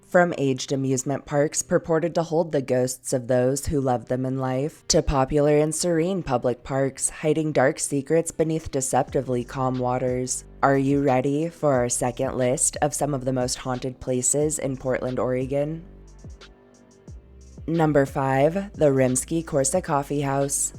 From aged amusement parks purported to hold the ghosts of those who loved them in life, to popular and serene public parks hiding dark secrets beneath deceptively calm waters. Are you ready for our second list of some of the most haunted places in Portland, Oregon? Number 5. The Rimsky-Korsakoffee House.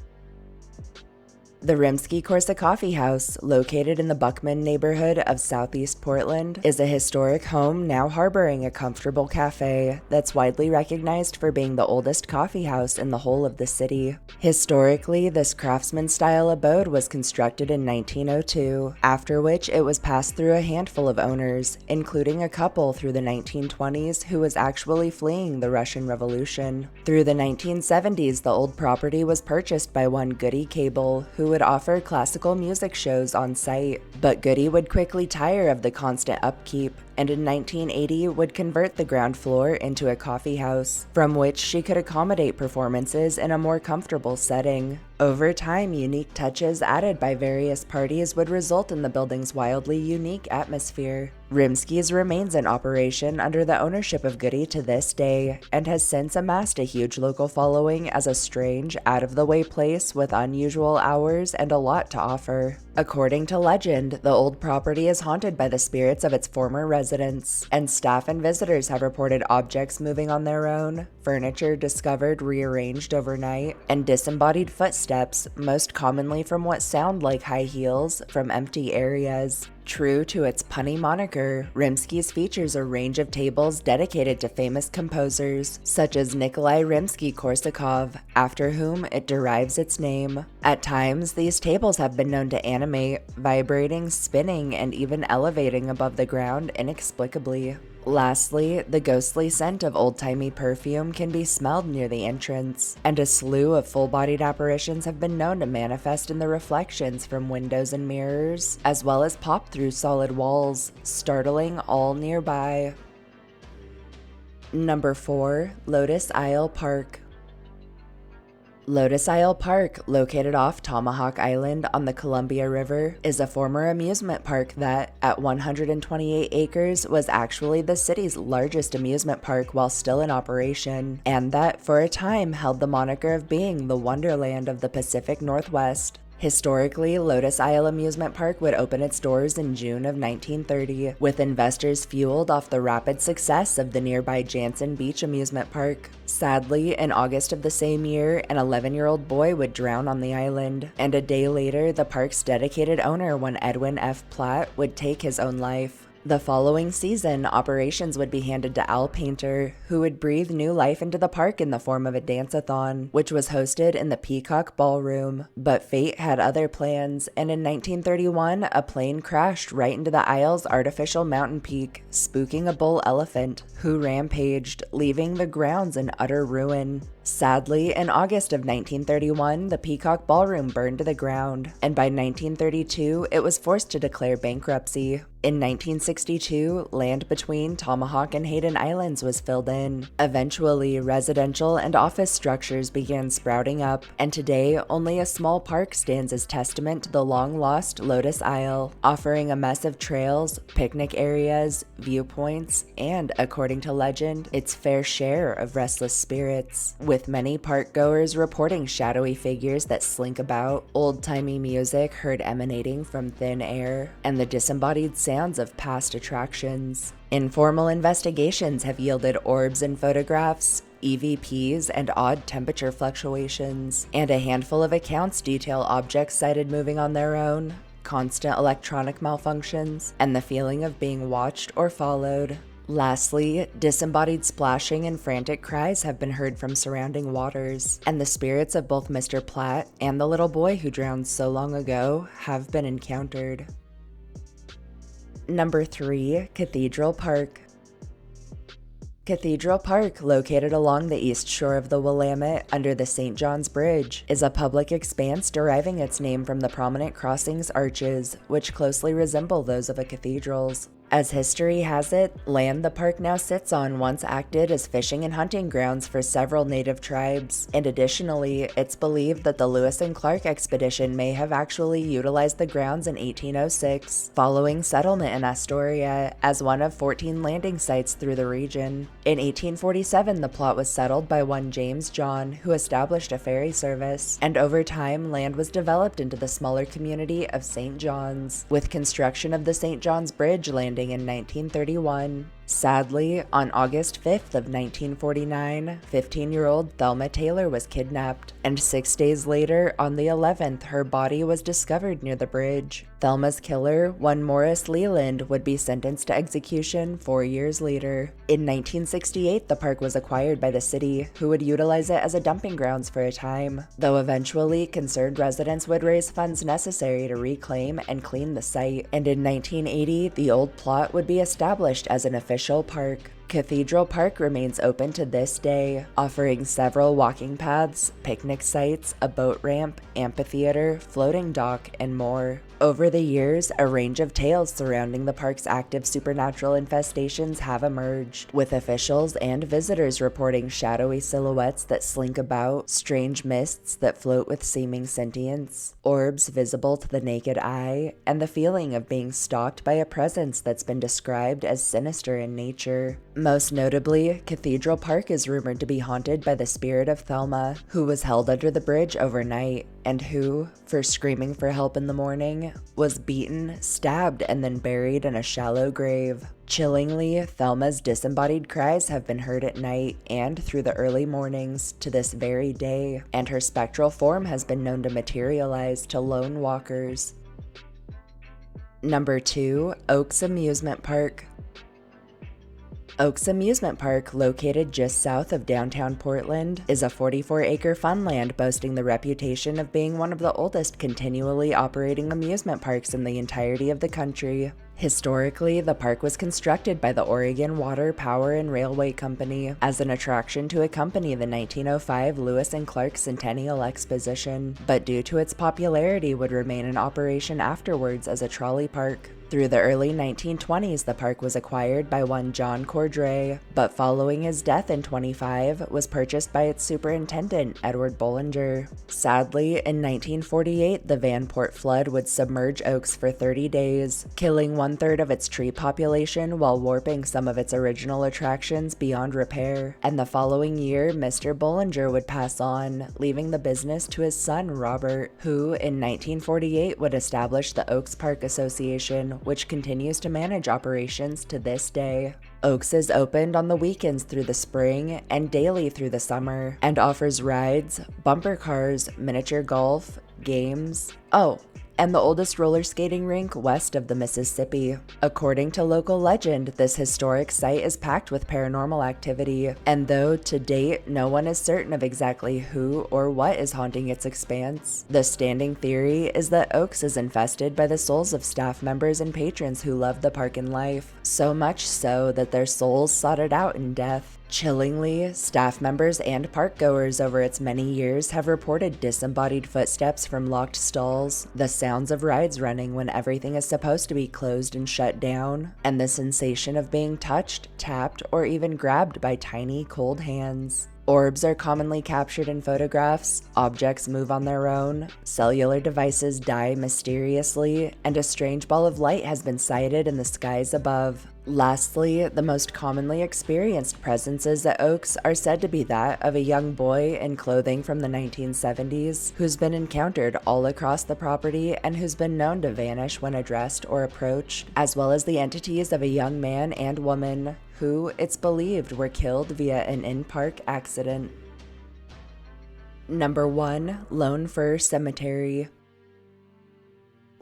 The Rimsky-Korsakoffee House, located in the Buckman neighborhood of southeast Portland, is a historic home now harboring a comfortable cafe that's widely recognized for being the oldest coffee house in the whole of the city. Historically, this craftsman-style abode was constructed in 1902, after which it was passed through a handful of owners, including a couple through the 1920s who was actually fleeing the Russian Revolution. Through the 1970s, the old property was purchased by one Goody Cable, who would offer classical music shows on site, but Goody would quickly tire of the constant upkeep, and in 1980 would convert the ground floor into a coffee house, from which she could accommodate performances in a more comfortable setting. Over time, unique touches added by various parties would result in the building's wildly unique atmosphere. Rimsky's remains in operation under the ownership of Goody to this day, and has since amassed a huge local following as a strange, out-of-the-way place with unusual hours and a lot to offer. According to legend, the old property is haunted by the spirits of its former residents, and staff and visitors have reported objects moving on their own, furniture discovered rearranged overnight, and disembodied footsteps, most commonly from what sound like high heels, from empty areas. True to its punny moniker, Rimsky's features a range of tables dedicated to famous composers, such as Nikolai Rimsky-Korsakov, after whom it derives its name. At times, these tables have been known to animate, vibrating, spinning, and even elevating above the ground inexplicably. Lastly, the ghostly scent of old-timey perfume can be smelled near the entrance, and a slew of full-bodied apparitions have been known to manifest in the reflections from windows and mirrors, as well as pop through solid walls, startling all nearby. Number 4. Lotus Isle Park. Lotus Isle Park, located off Tomahawk Island on the Columbia River, is a former amusement park that, at 128 acres, was actually the city's largest amusement park while still in operation, and that, for a time, held the moniker of being the Wonderland of the Pacific Northwest. Historically, Lotus Isle Amusement Park would open its doors in June of 1930, with investors fueled off the rapid success of the nearby Jansen Beach Amusement Park. Sadly, in August of the same year, an 11-year-old boy would drown on the island, and a day later, the park's dedicated owner, one Edwin F. Platt, would take his own life. The following season, operations would be handed to Al Painter, who would breathe new life into the park in the form of a dance-a-thon, which was hosted in the Peacock Ballroom. But fate had other plans, and in 1931, a plane crashed right into the Isle's artificial mountain peak, spooking a bull elephant, who rampaged, leaving the grounds in utter ruin. Sadly, in August of 1931, the Peacock Ballroom burned to the ground, and by 1932, it was forced to declare bankruptcy. In 1962, land between Tomahawk and Hayden Islands was filled in. Eventually, residential and office structures began sprouting up, and today, only a small park stands as testament to the long-lost Lotus Isle, offering a mess of trails, picnic areas, viewpoints, and, according to legend, its fair share of restless spirits, with many park-goers reporting shadowy figures that slink about, old-timey music heard emanating from thin air, and the disembodied sounds of past attractions. Informal investigations have yielded orbs in photographs, EVPs, and odd temperature fluctuations, and a handful of accounts detail objects sighted moving on their own, constant electronic malfunctions, and the feeling of being watched or followed. Lastly, disembodied splashing and frantic cries have been heard from surrounding waters, and the spirits of both Mr. Platt and the little boy who drowned so long ago have been encountered. Number 3. Cathedral Park. Cathedral Park, located along the east shore of the Willamette under the St. John's Bridge, is a public expanse deriving its name from the prominent crossings arches, which closely resemble those of a cathedral's. As history has it, land the park now sits on once acted as fishing and hunting grounds for several native tribes, and additionally, it's believed that the Lewis and Clark expedition may have actually utilized the grounds in 1806, following settlement in Astoria, as one of 14 landing sites through the region. In 1847, the plot was settled by one James John, who established a ferry service, and over time, land was developed into the smaller community of St. John's, with construction of the St. John's Bridge landing in 1931. Sadly, on August 5th of 1949, 15-year-old Thelma Taylor was kidnapped, and 6 days later, on the 11th, her body was discovered near the bridge. Thelma's killer, one Morris Leland, would be sentenced to execution 4 years later. In 1968, the park was acquired by the city, who would utilize it as a dumping grounds for a time, though eventually concerned residents would raise funds necessary to reclaim and clean the site, and in 1980, the old plot would be established as an official park. Cathedral Park remains open to this day, offering several walking paths, picnic sites, a boat ramp, amphitheater, floating dock, and more. Over the years, a range of tales surrounding the park's active supernatural infestations have emerged, with officials and visitors reporting shadowy silhouettes that slink about, strange mists that float with seeming sentience, orbs visible to the naked eye, and the feeling of being stalked by a presence that's been described as sinister in nature. Most notably, Cathedral Park is rumored to be haunted by the spirit of Thelma, who was held under the bridge overnight, and who, for screaming for help in the morning, was beaten, stabbed, and then buried in a shallow grave. Chillingly, Thelma's disembodied cries have been heard at night and through the early mornings to this very day, and her spectral form has been known to materialize to lone walkers. Number 2. Oaks Amusement Park. Oaks Amusement Park, located just south of downtown Portland, is a 44-acre funland boasting the reputation of being one of the oldest continually operating amusement parks in the entirety of the country. Historically, the park was constructed by the Oregon Water, Power, and Railway Company as an attraction to accompany the 1905 Lewis and Clark Centennial Exposition, but due to its popularity would remain in operation afterwards as a trolley park. Through the early 1920s, the park was acquired by one John Cordray, but following his death in 25, was purchased by its superintendent, Edward Bollinger. Sadly, in 1948, the Vanport flood would submerge Oaks for 30 days, killing 1/3 of its tree population while warping some of its original attractions beyond repair. And the following year, Mr. Bollinger would pass on, leaving the business to his son, Robert, who, in 1948, would establish the Oaks Park Association, which continues to manage operations to this day. Oaks is opened on the weekends through the spring and daily through the summer, and offers rides, bumper cars, miniature golf, games, and the oldest roller skating rink west of the Mississippi. According to local legend, this historic site is packed with paranormal activity, and though to date no one is certain of exactly who or what is haunting its expanse, the standing theory is that Oaks is infested by the souls of staff members and patrons who love the park in life, so much so that their souls sought it out in death. Chillingly, staff members and parkgoers over its many years have reported disembodied footsteps from locked stalls, the sounds of rides running when everything is supposed to be closed and shut down, and the sensation of being touched, tapped, or even grabbed by tiny, cold hands. Orbs are commonly captured in photographs, objects move on their own, cellular devices die mysteriously, and a strange ball of light has been sighted in the skies above. Lastly, the most commonly experienced presences at Oaks are said to be that of a young boy in clothing from the 1970s who's been encountered all across the property and who's been known to vanish when addressed or approached, as well as the entities of a young man and woman who, it's believed, were killed via an in-park accident. Number 1. Lone Fir Cemetery.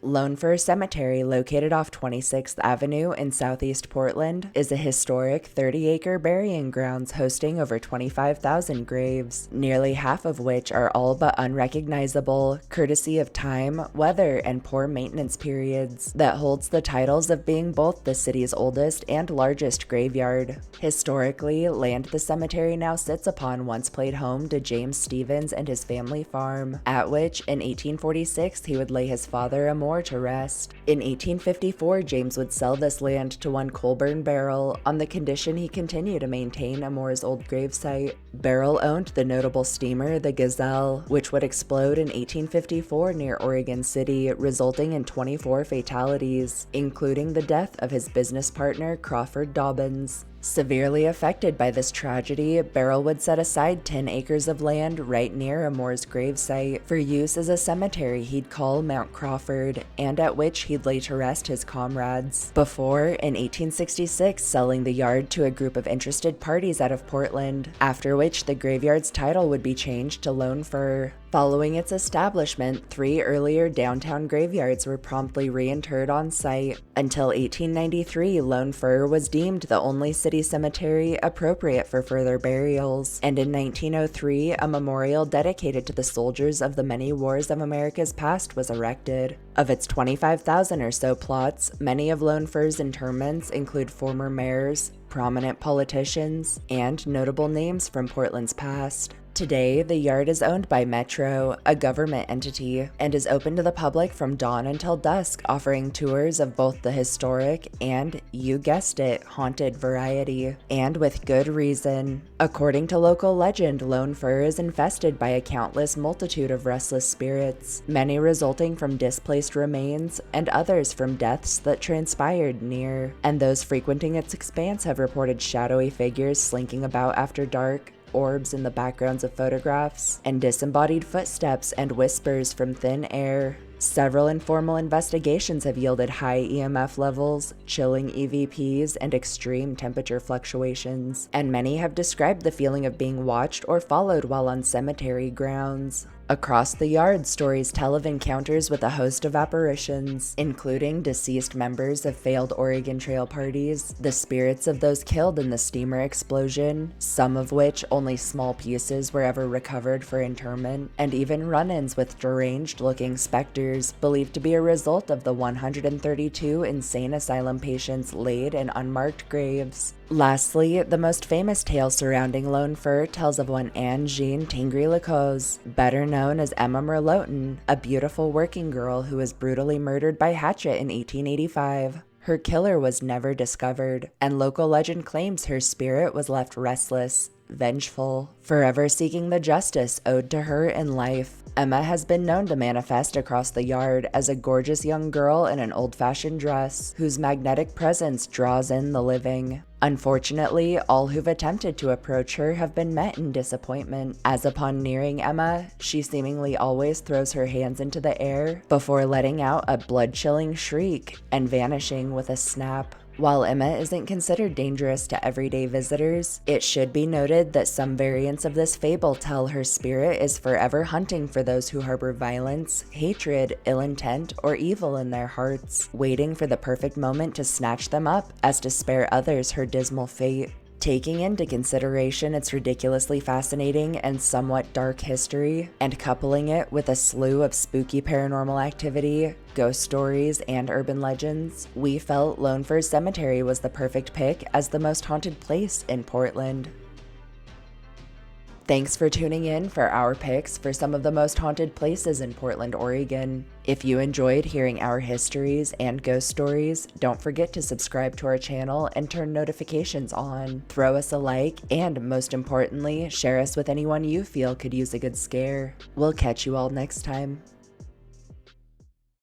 Lone Fir Cemetery, located off 26th Avenue in southeast Portland, is a historic 30-acre burying grounds hosting over 25,000 graves, nearly half of which are all but unrecognizable, courtesy of time, weather, and poor maintenance periods, that holds the titles of being both the city's oldest and largest graveyard. Historically, land the cemetery now sits upon once played home to James Stevens and his family farm, at which, in 1846, he would lay his father a Moore to rest. In 1854, James would sell this land to one Colburn Barrel on the condition he continue to maintain Moore's old gravesite. Barrel owned the notable steamer, the Gazelle, which would explode in 1854 near Oregon City, resulting in 24 fatalities, including the death of his business partner, Crawford Dobbins. Severely affected by this tragedy, Barrel would set aside 10 acres of land right near Moore's gravesite for use as a cemetery he'd call Mount Crawford, and at which he'd lay to rest his comrades, before, in 1866, selling the yard to a group of interested parties out of Portland, after which the graveyard's title would be changed to Lone Fir. Following its establishment, 3 earlier downtown graveyards were promptly reinterred on site. Until 1893, Lone Fir was deemed the only city cemetery appropriate for further burials, and in 1903, a memorial dedicated to the soldiers of the many wars of America's past was erected. Of its 25,000 or so plots, many of Lone Fir's interments include former mayors, prominent politicians, and notable names from Portland's past. Today, the yard is owned by Metro, a government entity, and is open to the public from dawn until dusk, offering tours of both the historic and, you guessed it, haunted variety. And with good reason. According to local legend, Lone Fir is infested by a countless multitude of restless spirits, many resulting from displaced remains, and others from deaths that transpired near. And those frequenting its expanse have reported shadowy figures slinking about after dark, orbs in the backgrounds of photographs, and disembodied footsteps and whispers from thin air. Several informal investigations have yielded high EMF levels, chilling EVPs, and extreme temperature fluctuations, and many have described the feeling of being watched or followed while on cemetery grounds. Across the yard, stories tell of encounters with a host of apparitions, including deceased members of failed Oregon Trail parties, the spirits of those killed in the steamer explosion, some of which only small pieces were ever recovered for interment, and even run-ins with deranged-looking specters believed to be a result of the 132 insane asylum patients laid in unmarked graves. Lastly, the most famous tale surrounding Lone Fir tells of one Anne Jean Tingry-Lacose, better known as Emma Merlotin, a beautiful working girl who was brutally murdered by hatchet in 1885. Her killer was never discovered, and local legend claims her spirit was left restless, vengeful, forever seeking the justice owed to her in life. Emma has been known to manifest across the yard as a gorgeous young girl in an old-fashioned dress, whose magnetic presence draws in the living. Unfortunately, all who've attempted to approach her have been met in disappointment, as upon nearing Emma, she seemingly always throws her hands into the air before letting out a blood-chilling shriek and vanishing with a snap. While Emma isn't considered dangerous to everyday visitors, it should be noted that some variants of this fable tell her spirit is forever hunting for those who harbor violence, hatred, ill intent, or evil in their hearts, waiting for the perfect moment to snatch them up as to spare others her dismal fate. Taking into consideration its ridiculously fascinating and somewhat dark history, and coupling it with a slew of spooky paranormal activity, ghost stories, and urban legends, we felt Lone Fir Cemetery was the perfect pick as the most haunted place in Portland. Thanks for tuning in for our picks for some of the most haunted places in Portland, Oregon. If you enjoyed hearing our histories and ghost stories, don't forget to subscribe to our channel and turn notifications on. Throw us a like, and most importantly, share us with anyone you feel could use a good scare. We'll catch you all next time.